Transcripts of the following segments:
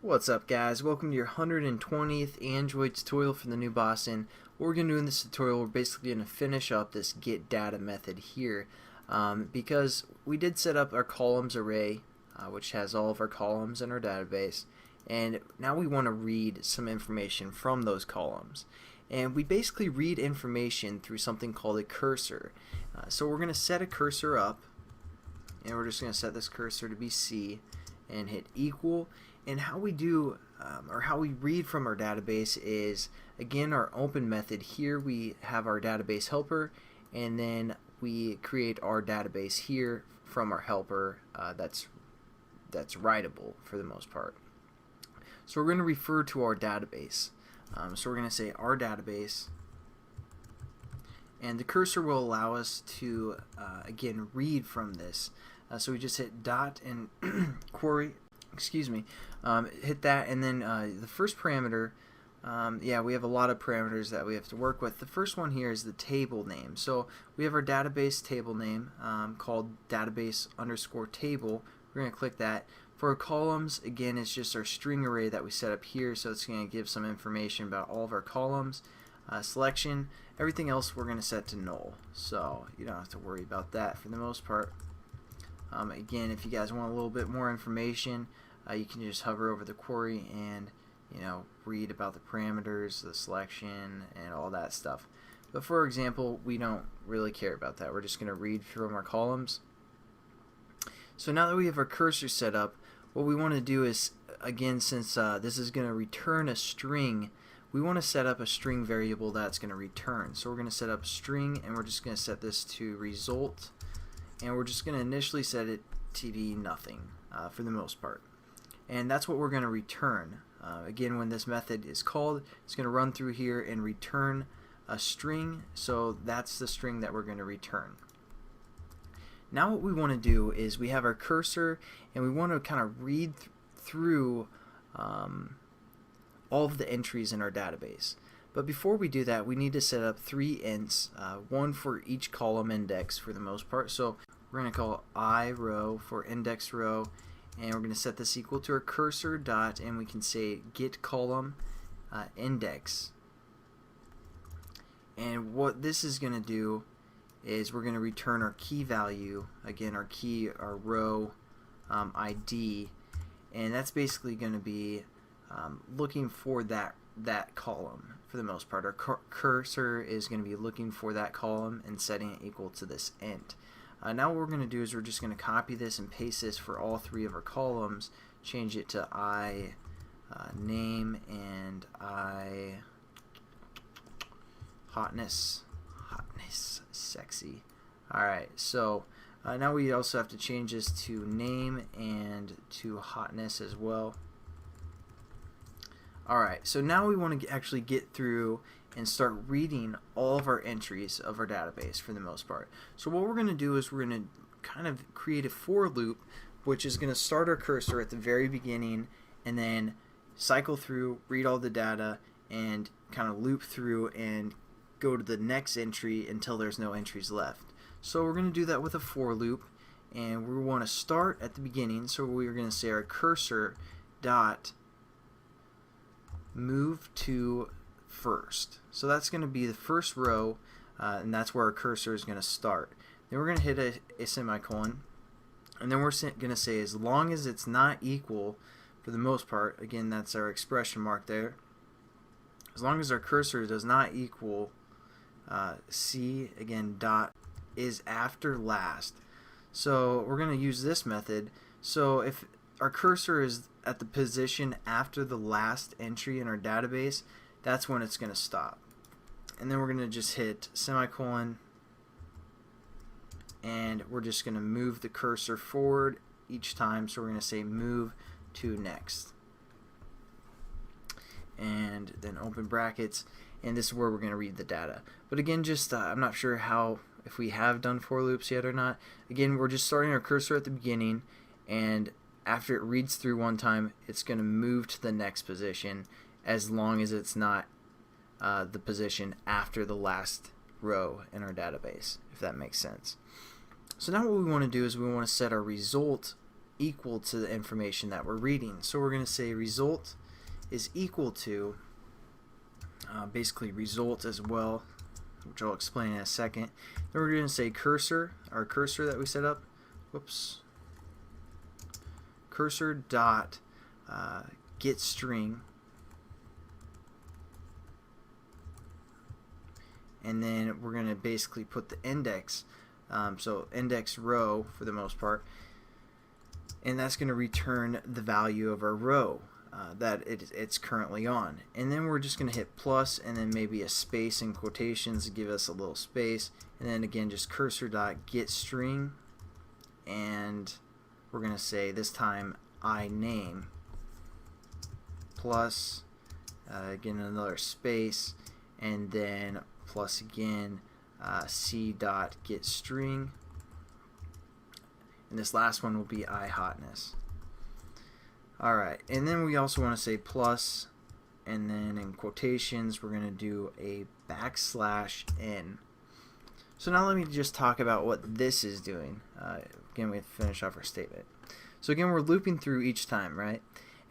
What's up, guys? Welcome to your 120th Android tutorial for the new Boston. What we're going to do in this tutorial, we're basically going to finish up this get data method here because we did set up our columns array which has all of our columns in our database, and now we want to read some information from those columns. And we basically read information through something called a cursor. So we're going to set a cursor up, and we're just going to set this cursor to be C and hit equal. And how we do or how we read from our database is, again, our open method. Here we have our database helper, and then we create our database here from our helper that's writable for the most part. So we're going to refer to our database. So we're going to say our database, and the cursor will allow us to again read from this. So we just hit dot and query, hit that, and then the first parameter, yeah, we have a lot of parameters that we have to work with. The first one here is the table name. So we have our database table name called database_table. We're going to click that. For our columns, again, it's just our string array that we set up here, so it's going to give some information about all of our columns. Selection, everything else we're going to set to null, so you don't have to worry about that for the most part. Again, if you guys want a little bit more information, you can just hover over the query and read about the parameters, the selection, and all that stuff. But for example, we don't really care about that. We're just going to read from our columns. So now that we have our cursor set up, what we want to do is, again, since this is going to return a string, we want to set up a string variable that's going to return. So we're going to set up string, and we're just going to set this to result, and we're just going to initially set it to be nothing for the most part. And that's what we're going to return. Again, when this method is called, it's going to run through here and return a string, so that's the string that we're going to return. Now what we want to do is we have our cursor, and we want to kind of read through all of the entries in our database. But before we do that, we need to set up 3 ints, one for each column index for the most part. So we're going to call I row for index row, and we're going to set this equal to our cursor dot, and we can say get column index. And what this is going to do is we're going to return our key value, again our row ID, and that's basically going to be looking for that column for the most part. Our cursor is going to be looking for that column and setting it equal to this int. Now what we're going to do is we're just going to copy this and paste this for all 3 of our columns, change it to I name and I hotness sexy. Alright, so now we also have to change this to name and to hotness as well. Alright, so now we want to actually get through and start reading all of our entries of our database for the most part. So what we're going to do is we're going to kind of create a for loop, which is going to start our cursor at the very beginning and then cycle through, read all the data, and kind of loop through and go to the next entry until there's no entries left. So we're going to do that with a for loop, and we want to start at the beginning. So we're going to say our cursor dot move to first. So that's going to be the first row, and that's where our cursor is going to start. Then we're going to hit a semicolon, and then we're going to say as long as it's not equal, for the most part, again that's our expression mark there, as long as our cursor does not equal C, again dot is after last. So we're going to use this method. So if our cursor is at the position after the last entry in our database, that's when it's going to stop. And then we're going to just hit semicolon, and we're just going to move the cursor forward each time. So we're going to say move to next, and then open brackets, and this is where we're going to read the data. But again, just I'm not sure if we have done for loops yet or not. Again, we're just starting our cursor at the beginning, and after it reads through one time, it's going to move to the next position as long as it's not the position after the last row in our database, if that makes sense. So now what we want to do is we want to set our result equal to the information that we're reading. So we're going to say result is equal to basically result as well, which I'll explain in a second. Then we're going to say cursor, our cursor that we set up, cursor dot get string, and then we're going to basically put the index, so index row for the most part, and that's going to return the value of our row that it's currently on. And then we're just going to hit plus and then maybe a space in quotations to give us a little space, and then again just cursor dot get string, and we're going to say this time I name plus again another space, and then plus again c dot get string, and this last one will be I hotness. Alright, and then we also want to say plus, and then in quotations we're going to do a \n. So now let me just talk about what this is doing. Again, we have to finish off our statement. So again, we're looping through each time, right?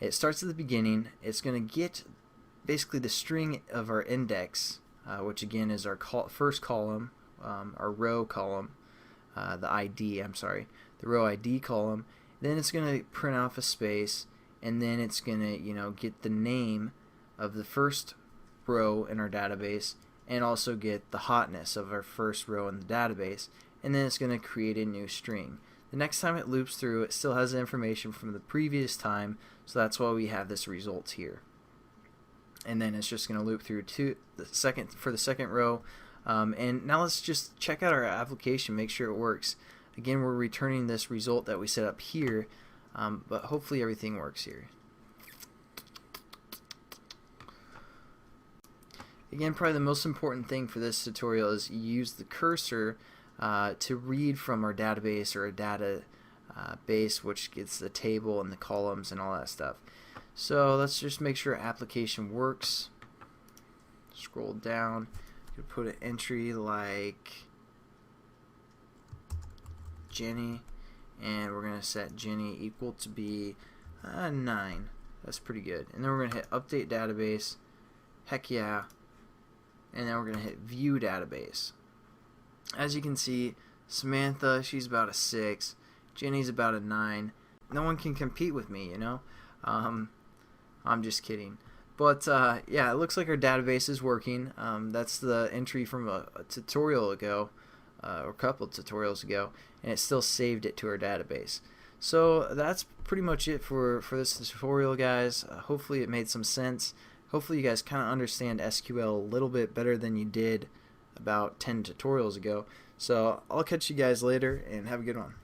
It starts at the beginning. It's going to get basically the string of our index, which again is our first column, our row column, the ID, the row ID column. Then it's going to print off a space, and then it's going to get the name of the first row in our database, and also get the hotness of our first row in the database, and then it's going to create a new string. The next time it loops through, it still has the information from the previous time, so that's why we have this result here. And then it's just going to loop through for the second row. And now let's just check out our application, make sure it works. Again, we're returning this result that we set up here, but hopefully everything works here. Again, probably the most important thing for this tutorial is you use the cursor to read from our database or a data base, which gets the table and the columns and all that stuff. So let's just make sure our application works. Scroll down, you put an entry like Jenny, and we're going to set Jenny equal to be 9. That's pretty good. And then we're going to hit update database, heck yeah, and then we're going to hit view database. As you can see, Samantha, she's about a 6, Jenny's about a 9. No one can compete with me, you know. I'm just kidding. But yeah, it looks like our database is working. That's the entry from a tutorial ago, or a couple of tutorials ago, and it still saved it to our database. So that's pretty much it for this tutorial, guys. Hopefully it made some sense. Hopefully you guys kind of understand SQL a little bit better than you did about 10 tutorials ago. So I'll catch you guys later, and have a good one.